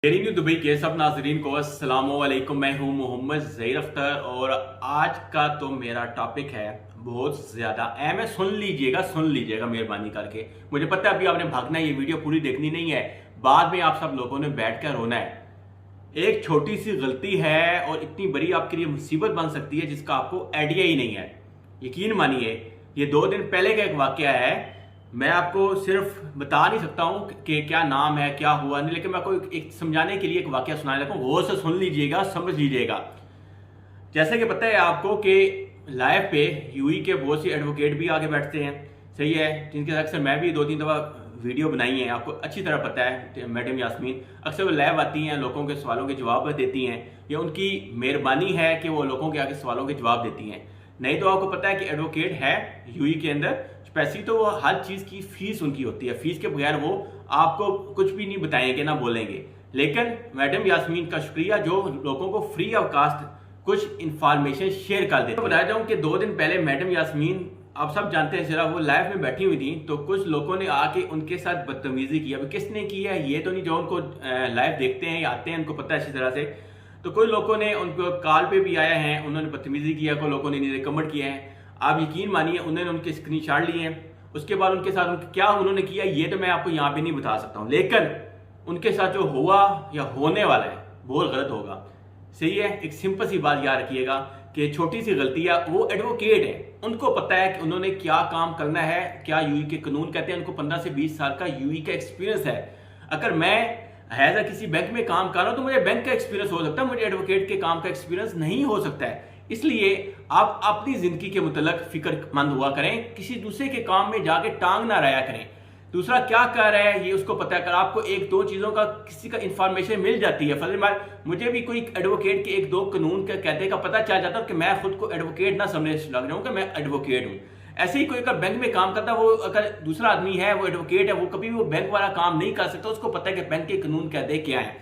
Daily new Dubai के सब नाजरीन को अस्सलामुअलैकुम। मैं हूं मोहम्मद ज़हीर अख्तर और आज का तो मेरा टॉपिक है बहुत ज़्यादा अहम है। सुन लीजिएगा मेहरबानी करके। मुझे पता है अभी आपने भागना है, ये वीडियो पूरी देखनी नहीं है, बाद में आप सब लोगों ने बैठ कर रोना है। एक छोटी सी गलती है और इतनी बड़ी आपके लिए मुसीबत बन सकती है जिसका आपको आइडिया ही नहीं है। यकीन मानिए, ये 2 दिन पहले का एक वाकया है। मैं आपको सिर्फ बता नहीं सकता हूं कि क्या नाम है, क्या हुआ नहीं, लेकिन मैं आपको एक समझाने के लिए एक वाकया सुनाने लगा हूं। गौर से सुन लीजिएगा, समझ लीजिएगा। जैसे कि पता है आपको कि लाइव पे यूई के बहुत से एडवोकेट भी आगे बैठते हैं, सही है, जिनके अक्सर मैं भी 2-3 दफ़ा वीडियो बनाई है, आपको अच्छी तरह पता है। मैडम यास्मीन अक्सर वो लाइव आती हैं, लोगों के सवालों के जवाब देती हैं। ये उनकी मेहरबानी है कि वो लोगों के आगे सवालों के जवाब देती हैं। नहीं तो आपको पता है कि एडवोकेट है यूई के अंदर स्पेशली, तो वो हर चीज़ की फीस उनकी होती है। फीस के बगैर वो आपको कुछ भी नहीं बताएंगे, ना बोलेंगे। लेकिन मैडम यास्मीन का शुक्रिया जो लोगों को फ्री ऑफ कास्ट कुछ इंफॉर्मेशन शेयर कर देते। तो बताया जाऊँ कि 2 दिन पहले मैडम यास्मीन, आप सब जानते हैं, जरा वो लाइव में बैठी हुई थी, तो कुछ लोगों ने आके उनके साथ बदतमीजी की। अब किसने की है ये तो नहीं, जो उनको लाइव देखते हैं या आते हैं उनको पता है अच्छी तरह से। तो कोई लोगों ने उनको कॉल पे भी आया है, उन्होंने बदतमीजी किया, कोई लोगों ने नीचे कमेंट किया है। आप यकीन मानिए उन्होंने उनके स्क्रीनशॉट लिए हैं। उसके बाद उनके साथ क्या उन्होंने किया ये तो मैं आपको यहाँ पे नहीं बता सकता हूँ, लेकिन उनके साथ जो हुआ या होने वाला है बहुत गलत होगा। सही है, एक सिंपल सी बात याद रखिएगा कि छोटी सी गलती है। वो एडवोकेट है, उनको पता है कि उन्होंने क्या काम करना है, क्या यूई के कानून कहते हैं। उनको 15 से 20 साल का यूई का एक्सपीरियंस है। अगर मैं एज अ किसी बैंक में काम कर रहा हूं तो मुझे बैंक का एक्सपीरियंस हो सकता है, मुझे एडवोकेट के काम का एक्सपीरियंस नहीं हो सकता है। इसलिए आप अपनी जिंदगी के मुतल्लिक फिक्रमंद हुआ करें, किसी दूसरे के काम में जाके टांग ना रहा करें। दूसरा क्या कर रहा है ये उसको पता है। अगर आपको 1-2 चीजों का किसी का इंफॉर्मेशन मिल जाती है, फर्ज मुझे भी कोई एडवोकेट के 1-2 कानून का कहते का पता चल जाता है कि मैं खुद को एडवोकेट ना समझने लग जाऊं कि मैं एडवोकेट हूं। ऐसे ही कोई अगर बैंक में काम करता है, वो अगर दूसरा आदमी है वो एडवोकेट है, वो कभी भी वो बैंक वाला काम नहीं कर सकता। उसको पता है कि बैंक के कानून कहते क्या है।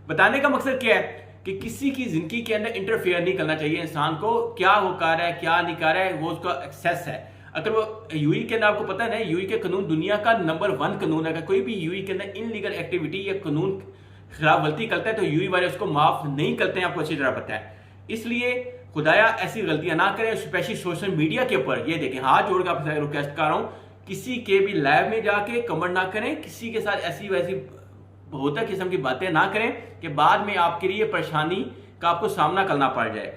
बताने का मकसद क्या है कि किसी की जिंदगी के अंदर इंटरफेयर नहीं करना चाहिए। इंसान को क्या वो कर रहा है क्या नहीं कर रहा है वो उसका एक्सेस है। अगर वो यूई के अंदर, आपको पता है ना, यूई के कानून दुनिया का नंबर 1 कानून है। अगर कोई भी यूई के अंदर इनलीगल एक्टिविटी या कानून खिलाफ गलती करता है तो यूई वाले उसको माफ नहीं करते हैं, आपको अच्छी तरह पता है। इसलिए खुदाया ऐसी गलतियां ना करें, स्पेशली सोशल मीडिया के ऊपर। ये देखें, हाथ जोड़ कर आपसे रिक्वेस्ट कर रहा हूं, किसी के भी लाइव में जाके कमेंट ना करें, किसी के साथ ऐसी वैसी बहुत किस्म की बातें ना करें कि बाद में आपके लिए परेशानी का आपको सामना करना पड़ जाए।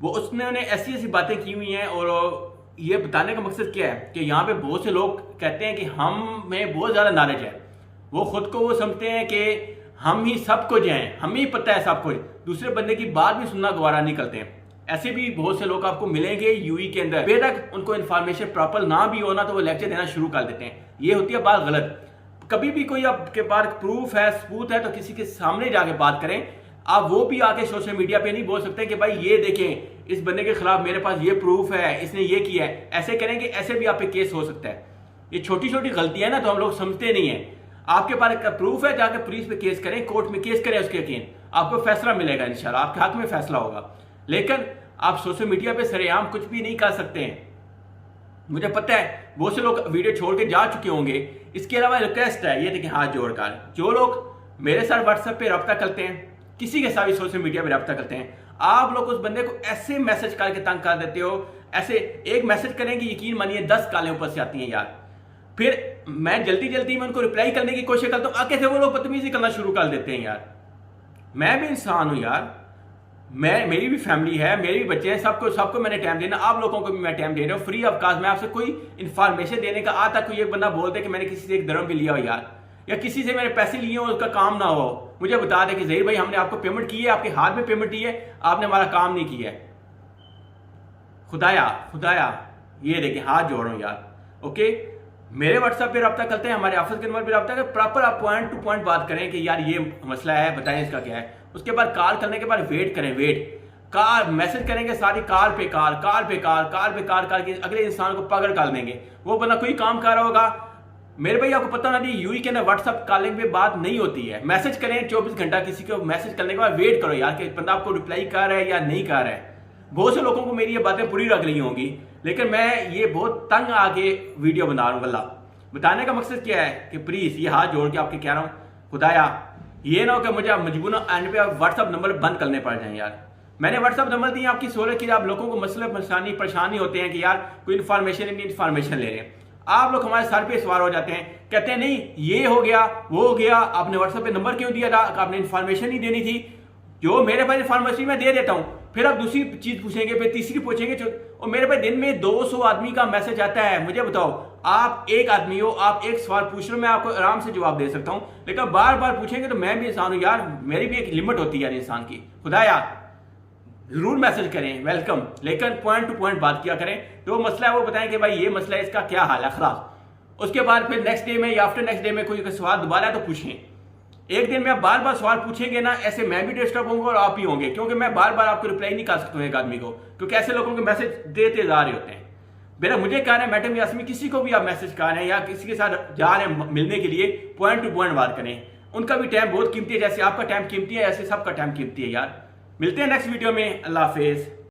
वो उसने ऐसी ऐसी बातें की हुई हैं। और ये बताने का मकसद क्या है कि यहाँ पे बहुत से लोग कहते हैं कि हम में बहुत ज्यादा नॉलेज है। वो खुद को वो समझते हैं कि हम ही सब कुछ हैं, हमें ही पता है सब कुछ, दूसरे बंदे की बात भी सुनना गवारा नहीं करते हैं। ऐसे भी बहुत से लोग आपको मिलेंगे यूई के अंदर, बेशक उनको इन्फॉर्मेशन प्रॉपर ना भी होना तो वो लेक्चर देना शुरू कर देते हैं। ये होती है बात गलत। कभी भी कोई आपके पास प्रूफ है, सबूत है, तो किसी के सामने जाके बात करें। आप वो भी आके सोशल मीडिया पे नहीं बोल सकते कि भाई ये देखें इस बंदे के खिलाफ मेरे पास ये प्रूफ है, इसने ये किया है। ऐसे करेंगे ऐसे भी आप पे केस हो सकता है। ये छोटी छोटी गलतियां ना तो हम लोग समझते नहीं है। आपके पास प्रूफ है, जाके पुलिस पे केस करें, कोर्ट में केस करें, उसके यकीन आपको फैसला मिलेगा, इंशाल्लाह आपके हक में फैसला होगा। लेकिन आप सोशल मीडिया पे सरेआम कुछ भी नहीं कर सकते हैं। मुझे पता है बहुत से लोग वीडियो छोड़ के जा चुके होंगे। इसके अलावा रिक्वेस्ट है, ये देखिए हाथ जोड़कर, जो लोग मेरे साथ व्हाट्सएप पे रब्ता करते हैं, किसी के साथ भी सोशल मीडिया पे रब्ता करते हैं, आप लोग उस बंदे को ऐसे मैसेज करके तंग कर देते हो। ऐसे एक मैसेज करेंगे, यकीन मानिए 10 कालें ऊपर से आती हैं यार। फिर मैं जल्दी जल्दी में उनको रिप्लाई करने की कोशिश करता हूँ, आके से वो लोग बदतमीजी करना शुरू कर देते हैं यार। मैं भी इंसान हूं यार, मेरी भी फैमिली है, मेरे भी बच्चे हैं, सबको मैंने टाइम देना, आप लोगों को भी मैं टाइम दे रहा हूँ फ्री ऑफ कास्ट। मैं आपसे कोई इन्फॉर्मेशन देने का आता कोई एक बंदा बोल दे कि मैंने किसी से एक दरम भी लिया हो यार, या किसी से मैंने पैसे लिए हो, उसका काम ना हो, मुझे बता दे कि ज़हीर भाई हमने आपको पेमेंट की है, आपके हाथ में पेमेंट दी है, आपने हमारा काम नहीं किया है। खुदाया ये देखें हाथ जोड़ रहा हूं यार। ओके, मेरे व्हाट्सएप पे रब्ता करते हैं, हमारे ऑफिस के नंबर पे रब्ता करें, प्रॉपर आप पॉइंट टू पॉइंट बात करें कि यार ये मसला है, बताएं इसका क्या है। उसके बाद कॉल करने के बाद वेट करें, कॉल मैसेज करेंगे, सारी कॉल पे कॉल करके अगले इंसान को पागल कर देंगे। वो बंदा कोई काम कर रहा होगा, मेरे भाई आपको पता ना नहीं, यूई के अंदर व्हाट्सएप कॉलिंग पे बात नहीं होती है। मैसेज करें 24 घंटा, किसी को मैसेज करने के बाद वेट करो यार कि बंदा आपको रिप्लाई कर रहा है या नहीं कर रहा है। बहुत से लोगों को मेरी ये बातें पूरी लग रही होंगी, लेकिन मैं ये बहुत तंग आके वीडियो बना रहा हूँ। वल्लाह बताने का मकसद क्या है कि प्लीज ये हाथ जोड़ के आपके कह रहा हूँ, खुदाया ये ना हो कि मुझे आप मजबूरन एंड पे आप व्हाट्सअप नंबर बंद करने पड़ जाएं यार। मैंने व्हाट्सअप नंबर दिए आपकी सोलह की आप लोगों को मसले परेशानी होते हैं कि यार कोई इन्फॉर्मेशन ले रहे हैं, आप लोग हमारे सर पे सवार हो जाते हैं, कहते हैं नहीं ये हो गया वो हो गया, आपने व्हाट्सएप पे नंबर क्यों दिया था, आपने इन्फॉर्मेशन नहीं देनी थी। जो मेरे पास इन्फॉर्मेशन मैं दे देता हूं, फिर आप दूसरी चीज पूछेंगे, फिर तीसरी पूछेंगे, और मेरे पास दिन में 200 आदमी का मैसेज आता है। मुझे बताओ, आप एक आदमी हो, आप एक सवाल पूछ रहे हो, मैं आपको आराम से जवाब दे सकता हूं, लेकिन बार बार पूछेंगे तो मैं भी इंसान हूं यार, मेरी भी एक लिमिट होती है यार इंसान की। खुदा यार जरूर मैसेज करें, वेलकम, लेकिन पॉइंट टू पॉइंट बात किया करें। जो मसला है वो बताएं कि भाई ये मसला है, इसका क्या हाल है, खलास। उसके बाद फिर नेक्स्ट डे में या आफ्टर नेक्स्ट डे में कोई सवाल दोबारा है तो पूछें। एक दिन में आप बार बार सवाल पूछेंगे ना, ऐसे मैं भी डिस्टर्ब होंगे और आप ही होंगे, क्योंकि मैं बार बार आपको रिप्लाई नहीं कर सकता हूं एक आदमी को, क्योंकि ऐसे लोगों के मैसेज देते जा रहे होते हैं। मेरा मुझे कह रहे हैं मैडम यास्मीन, किसी को भी आप मैसेज कर रहे हैं या किसी के साथ जा रहे हैं मिलने के लिए, पॉइंट टू पॉइंट बात करें। उनका भी टाइम बहुत कीमती है, जैसे आपका टाइम कीमती है ऐसे सबका टाइम कीमती है यार। मिलते हैं नेक्स्ट वीडियो में, अल्लाह हाफिज।